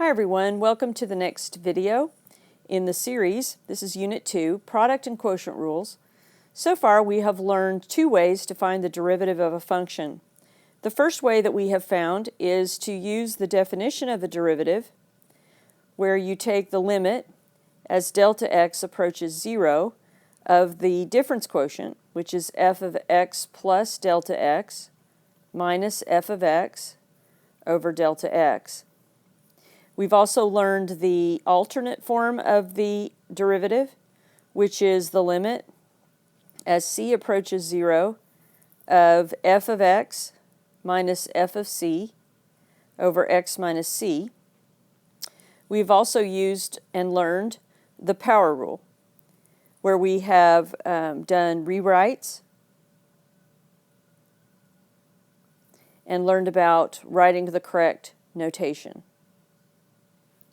Hi everyone, welcome to the next video in the series. This is Unit 2, Product and Quotient Rules. So far we have learned two ways to find the derivative of a function. The first way that we have found is to use the definition of a derivative where you take the limit as delta x approaches 0 of the difference quotient, which is f of x plus delta x minus f of x over delta x. We've also learned the alternate form of the derivative, which is the limit as c approaches 0 of f of x minus f of c over x minus c. We've also used and learned the power rule, where we have done rewrites and learned about writing the correct notation.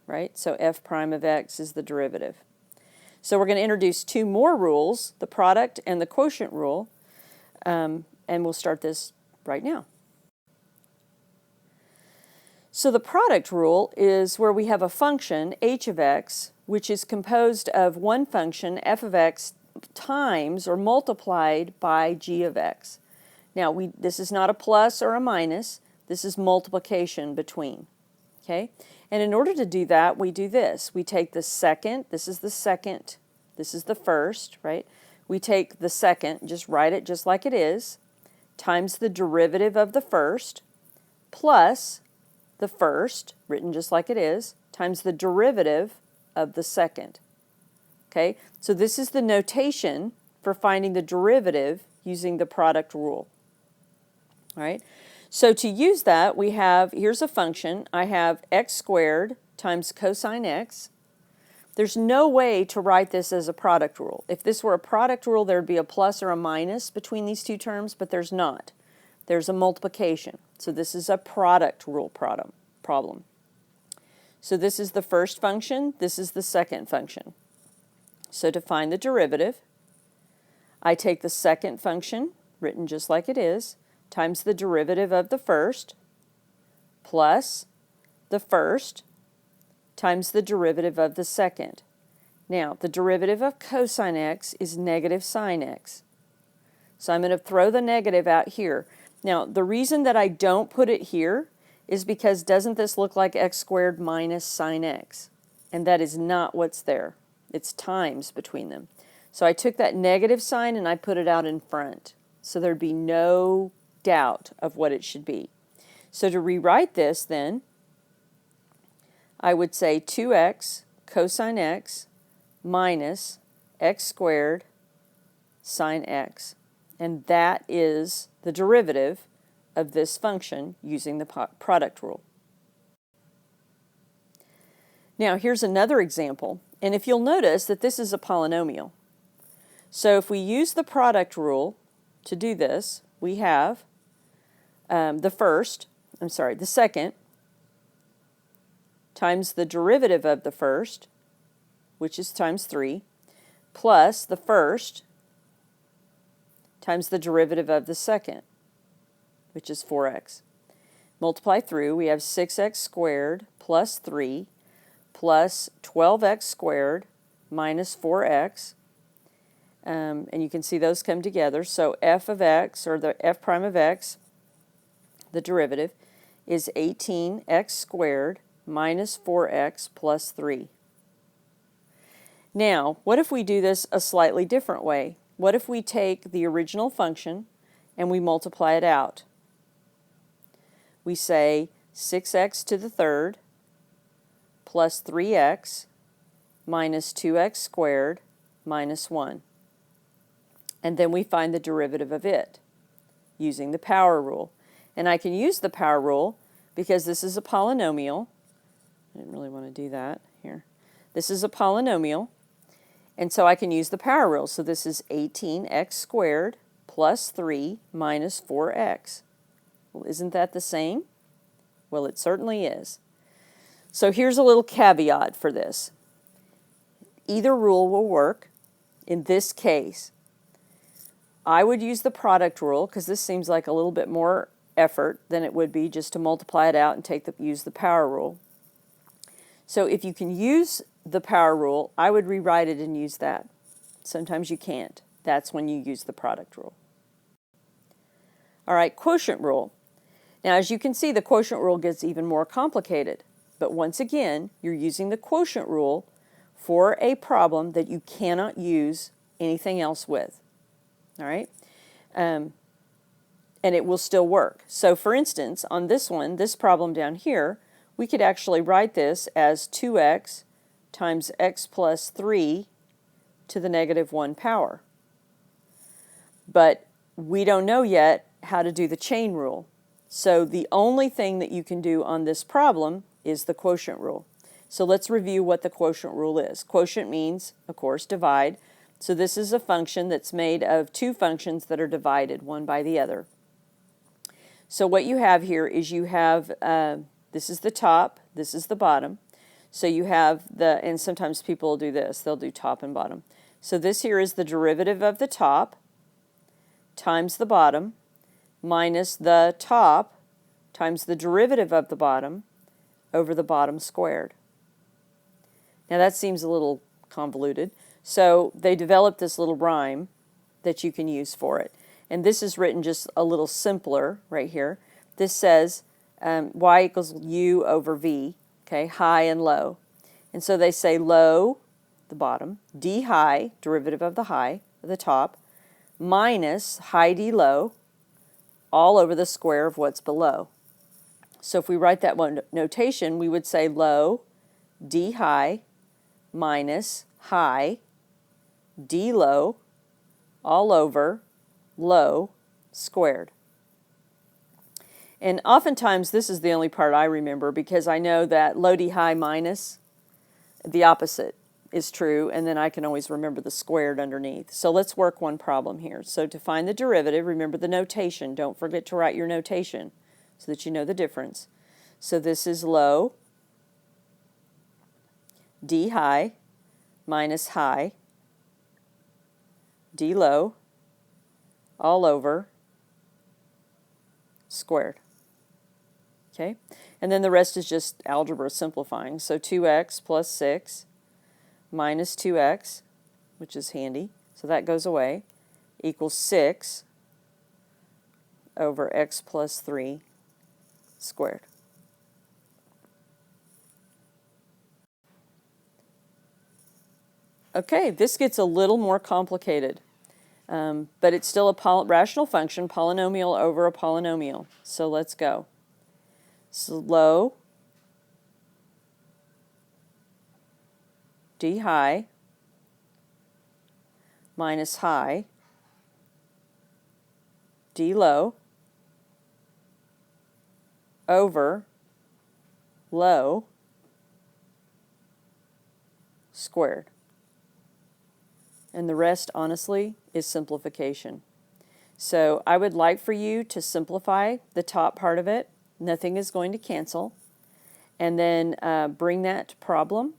Right? So f prime of x is the derivative. So we're going to introduce two more rules, the product and the quotient rule, and we'll start this right now. So the product rule is where we have a function, h of x, which is composed of one function, f of x, times or multiplied by g of x. Now, this is not a plus or a minus. This is multiplication between. Okay? And in order to do that, we do this. We take the second, this is the second, this is the first, right? We take the second, just write it just like it is, times the derivative of the first, plus the first, written just like it is, times the derivative of the second. Okay? So this is the notation for finding the derivative using the product rule. All right? So to use that, we have, here's a function. I have x squared times cosine x. There's no way to write this as a product rule. If this were a product rule, there would be a plus or a minus between these two terms, but there's not. There's a multiplication. So this is a product rule problem. So this is the first function. This is the second function. So to find the derivative, I take the second function, written just like it is, times the derivative of the first, plus the first times the derivative of the second. Now, the derivative of cosine x is negative sine x. So I'm going to throw the negative out here. Now, the reason that I don't put it here is because doesn't this look like x squared minus sine x? And that is not what's there. It's times between them. So I took that negative sign and I put it out in front. So there'd be no doubt of what it should be. So to rewrite this then, I would say 2x cosine x minus x squared sine x. And that is the derivative of this function using the product rule. Now here's another example, and if you'll notice that this is a polynomial. So if we use the product rule to do this, we have the second times the derivative of the first, which is times 3, plus the first times the derivative of the second, which is 4x. Multiply through, we have 6x squared plus 3 plus 12x squared minus 4x. And you can see those come together. So f of x, or the f prime of x, the derivative, is 18x squared minus 4x plus 3. Now, what if we do this a slightly different way? What if we take the original function and we multiply it out? We say 6x to the third plus 3x minus 2x squared minus 1. And then we find the derivative of it using the power rule. And I can use the power rule because this is a polynomial. I didn't really want to do that here. This is a polynomial, and so I can use the power rule. So this is 18x squared plus 3 minus 4x. Well, isn't that the same? Well, it certainly is. So here's a little caveat for this. Either rule will work. In this case, I would use the product rule because this seems like a little bit more effort than it would be just to multiply it out and use the power rule. So if you can use the power rule, I would rewrite it and use that. Sometimes you can't. That's when you use the product rule. All right, quotient rule. Now, as you can see, the quotient rule gets even more complicated. But once again, you're using the quotient rule for a problem that you cannot use anything else with. All right? And it will still work. So, for instance, on this one, this problem down here, we could actually write this as 2x times x plus 3 to the negative 1 power. But we don't know yet how to do the chain rule. So the only thing that you can do on this problem is the quotient rule. So let's review what the quotient rule is. Quotient means, of course, divide. So this is a function that's made of two functions that are divided one by the other. So what you have here is you have, this is the top, this is the bottom. So you have the, and sometimes people will do this, they'll do top and bottom. So this here is the derivative of the top times the bottom minus the top times the derivative of the bottom over the bottom squared. Now that seems a little convoluted. So they developed this little rhyme that you can use for it. And this is written just a little simpler right here. This says y equals u over v, okay, high and low. And so they say low, the bottom, d high, derivative of the top, minus high d low, all over the square of what's below. So if we write that one notation, we would say low d high minus high d low all over low squared. And oftentimes this is the only part I remember because I know that low d high minus the opposite is true, and then I can always remember the squared underneath. So let's work one problem here. So to find the derivative, remember the notation. Don't forget to write your notation so that you know the difference. So this is low d high minus high d low all over squared. Okay? And then the rest is just algebra simplifying. So 2x plus 6 minus 2x, which is handy, so that goes away, equals 6 over x plus 3 squared. Okay, this gets a little more complicated, but it's still a rational function, polynomial over a polynomial. So let's go. So low d high minus high d low over low squared. And the rest, honestly, is simplification. So I would like for you to simplify the top part of it. Nothing is going to cancel. And then bring that problem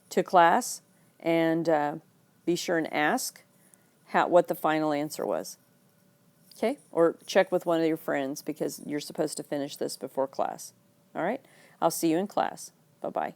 to class and be sure and ask what the final answer was. Okay? Or check with one of your friends because you're supposed to finish this before class. All right? I'll see you in class. Bye-bye.